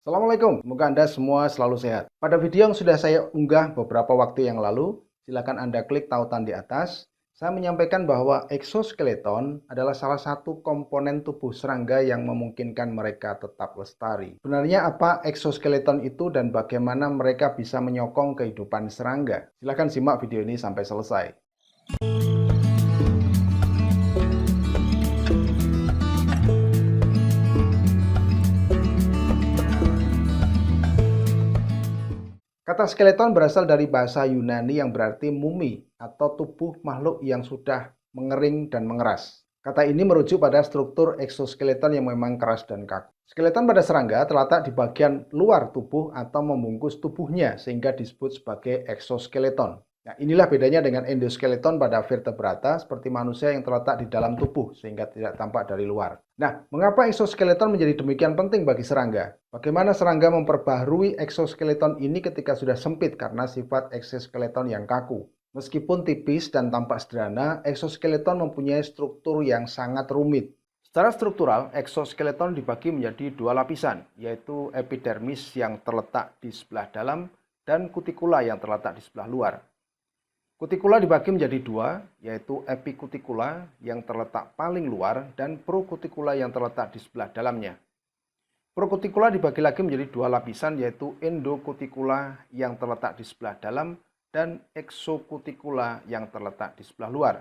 Assalamualaikum, semoga Anda semua selalu sehat. Pada video yang sudah saya unggah beberapa waktu yang lalu, silakan Anda klik tautan di atas. Saya menyampaikan bahwa eksoskeleton adalah salah satu komponen tubuh serangga yang memungkinkan mereka tetap lestari. Sebenarnya apa eksoskeleton itu dan bagaimana mereka bisa menyokong kehidupan serangga? Silakan simak video ini sampai selesai. Kata skeleton berasal dari bahasa Yunani yang berarti mumi atau tubuh makhluk yang sudah mengering dan mengeras. Kata ini merujuk pada struktur eksoskeleton yang memang keras dan kaku. Skeleton pada serangga terletak di bagian luar tubuh atau membungkus tubuhnya sehingga disebut sebagai eksoskeleton. Nah, inilah bedanya dengan endoskeleton pada vertebrata seperti manusia yang terletak di dalam tubuh sehingga tidak tampak dari luar. Nah, mengapa eksoskeleton menjadi demikian penting bagi serangga? Bagaimana serangga memperbaharui eksoskeleton ini ketika sudah sempit karena sifat eksoskeleton yang kaku? Meskipun tipis dan tampak sederhana, eksoskeleton mempunyai struktur yang sangat rumit. Secara struktural, eksoskeleton dibagi menjadi dua lapisan, yaitu epidermis yang terletak di sebelah dalam dan kutikula yang terletak di sebelah luar. Kutikula dibagi menjadi dua, yaitu epikutikula yang terletak paling luar dan prokutikula yang terletak di sebelah dalamnya. Prokutikula dibagi lagi menjadi dua lapisan, yaitu endokutikula yang terletak di sebelah dalam dan eksokutikula yang terletak di sebelah luar.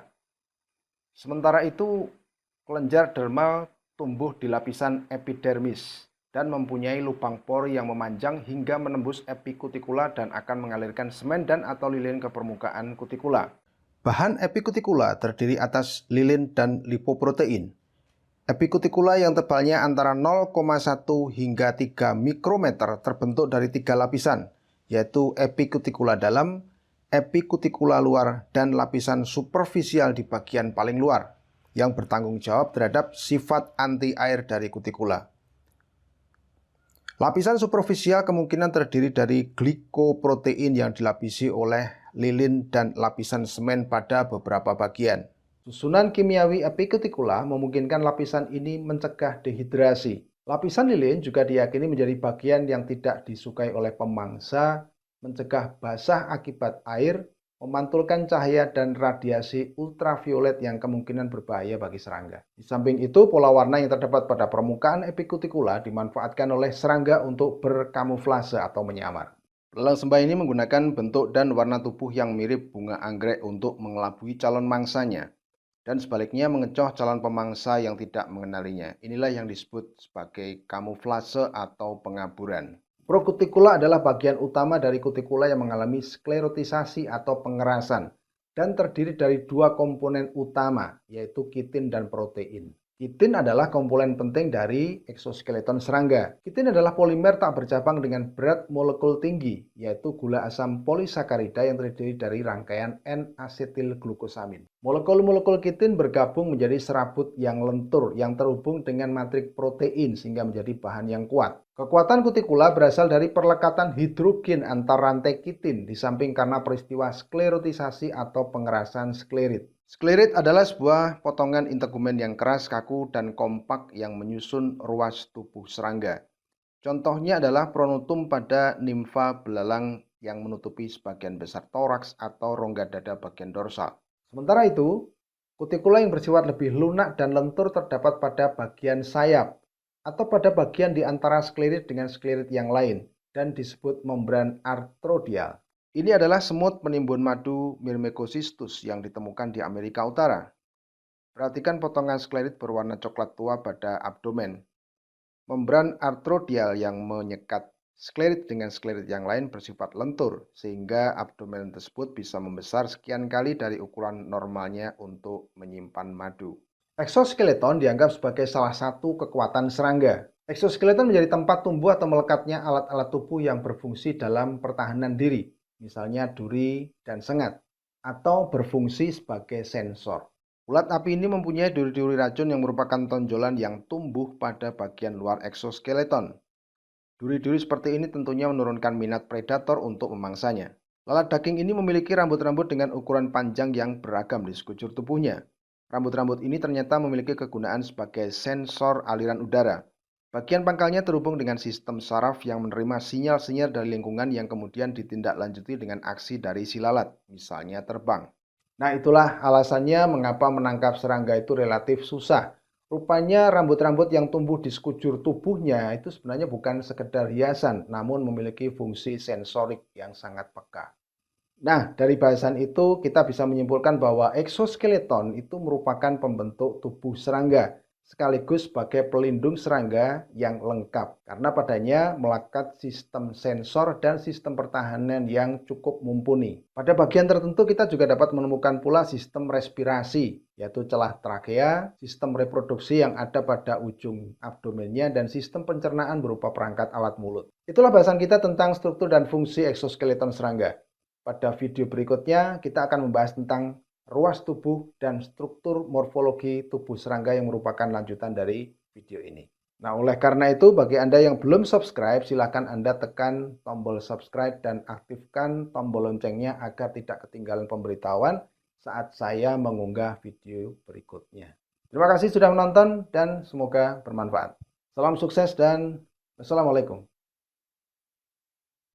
Sementara itu, kelenjar dermal tumbuh di lapisan epidermis dan mempunyai lubang pori yang memanjang hingga menembus epikutikula dan akan mengalirkan semen dan atau lilin ke permukaan kutikula. Bahan epikutikula terdiri atas lilin dan lipoprotein. Epikutikula yang tebalnya antara 0,1 hingga 3 mikrometer terbentuk dari tiga lapisan, yaitu epikutikula dalam, epikutikula luar, dan lapisan superficial di bagian paling luar, yang bertanggung jawab terhadap sifat anti-air dari kutikula. Lapisan superficial kemungkinan terdiri dari glikoprotein yang dilapisi oleh lilin dan lapisan semen pada beberapa bagian. Susunan kimiawi epikutikula memungkinkan lapisan ini mencegah dehidrasi. Lapisan lilin juga diyakini menjadi bagian yang tidak disukai oleh pemangsa, mencegah basah akibat air, memantulkan cahaya dan radiasi ultraviolet yang kemungkinan berbahaya bagi serangga. Di samping itu, pola warna yang terdapat pada permukaan epikutikula dimanfaatkan oleh serangga untuk berkamuflase atau menyamar. Belalang sembah ini menggunakan bentuk dan warna tubuh yang mirip bunga anggrek untuk mengelabui calon mangsanya, dan sebaliknya mengecoh calon pemangsa yang tidak mengenalinya. Inilah yang disebut sebagai kamuflase atau pengaburan. Prokutikula adalah bagian utama dari kutikula yang mengalami sklerotisasi atau pengerasan dan terdiri dari dua komponen utama, yaitu kitin dan protein. Kitin adalah komponen penting dari eksoskeleton serangga. Kitin adalah polimer tak bercabang dengan berat molekul tinggi, yaitu gula asam polisakarida yang terdiri dari rangkaian N-asetilglukosamin. Molekul-molekul kitin bergabung menjadi serabut yang lentur yang terhubung dengan matrik protein sehingga menjadi bahan yang kuat. Kekuatan kutikula berasal dari perlekatan hidrogen antar rantai kitin di samping karena peristiwa sklerotisasi atau pengerasan sklerit. Sklerit adalah sebuah potongan integumen yang keras, kaku, dan kompak yang menyusun ruas tubuh serangga. Contohnya adalah pronotum pada nimfa belalang yang menutupi sebagian besar toraks atau rongga dada bagian dorsal. Sementara itu, kutikula yang bersifat lebih lunak dan lentur terdapat pada bagian sayap atau pada bagian di antara sklerit dengan sklerit yang lain dan disebut membran artrodial. Ini adalah semut penimbun madu Myrmecocystus yang ditemukan di Amerika Utara. Perhatikan potongan sklerit berwarna coklat tua pada abdomen. Membran artrodial yang menyekat sklerit dengan sklerit yang lain bersifat lentur, sehingga abdomen tersebut bisa membesar sekian kali dari ukuran normalnya untuk menyimpan madu. Eksoskeleton dianggap sebagai salah satu kekuatan serangga. Eksoskeleton menjadi tempat tumbuh atau melekatnya alat-alat tubuh yang berfungsi dalam pertahanan diri, misalnya duri dan sengat, atau berfungsi sebagai sensor. Ulat api ini mempunyai duri-duri racun yang merupakan tonjolan yang tumbuh pada bagian luar eksoskeleton. Duri-duri seperti ini tentunya menurunkan minat predator untuk memangsanya. Lalat daging ini memiliki rambut-rambut dengan ukuran panjang yang beragam di sekujur tubuhnya. Rambut-rambut ini ternyata memiliki kegunaan sebagai sensor aliran udara. Bagian pangkalnya terhubung dengan sistem saraf yang menerima sinyal-sinyal dari lingkungan yang kemudian ditindaklanjuti dengan aksi dari si lalat, misalnya terbang. Nah, itulah alasannya mengapa menangkap serangga itu relatif susah. Rupanya rambut-rambut yang tumbuh di sekujur tubuhnya itu sebenarnya bukan sekedar hiasan, namun memiliki fungsi sensorik yang sangat peka. Nah, dari bahasan itu kita bisa menyimpulkan bahwa eksoskeleton itu merupakan pembentuk tubuh serangga, sekaligus sebagai pelindung serangga yang lengkap, karena padanya melekat sistem sensor dan sistem pertahanan yang cukup mumpuni. Pada bagian tertentu kita juga dapat menemukan pula sistem respirasi, yaitu celah trakea, sistem reproduksi yang ada pada ujung abdomennya, dan sistem pencernaan berupa perangkat alat mulut. Itulah bahasan kita tentang struktur dan fungsi eksoskeleton serangga. Pada video berikutnya, kita akan membahas tentang ruas tubuh dan struktur morfologi tubuh serangga yang merupakan lanjutan dari video ini. Nah, oleh karena itu, bagi Anda yang belum subscribe, silakan Anda tekan tombol subscribe dan aktifkan tombol loncengnya agar tidak ketinggalan pemberitahuan saat saya mengunggah video berikutnya. Terima kasih sudah menonton dan semoga bermanfaat. Salam sukses dan wassalamualaikum.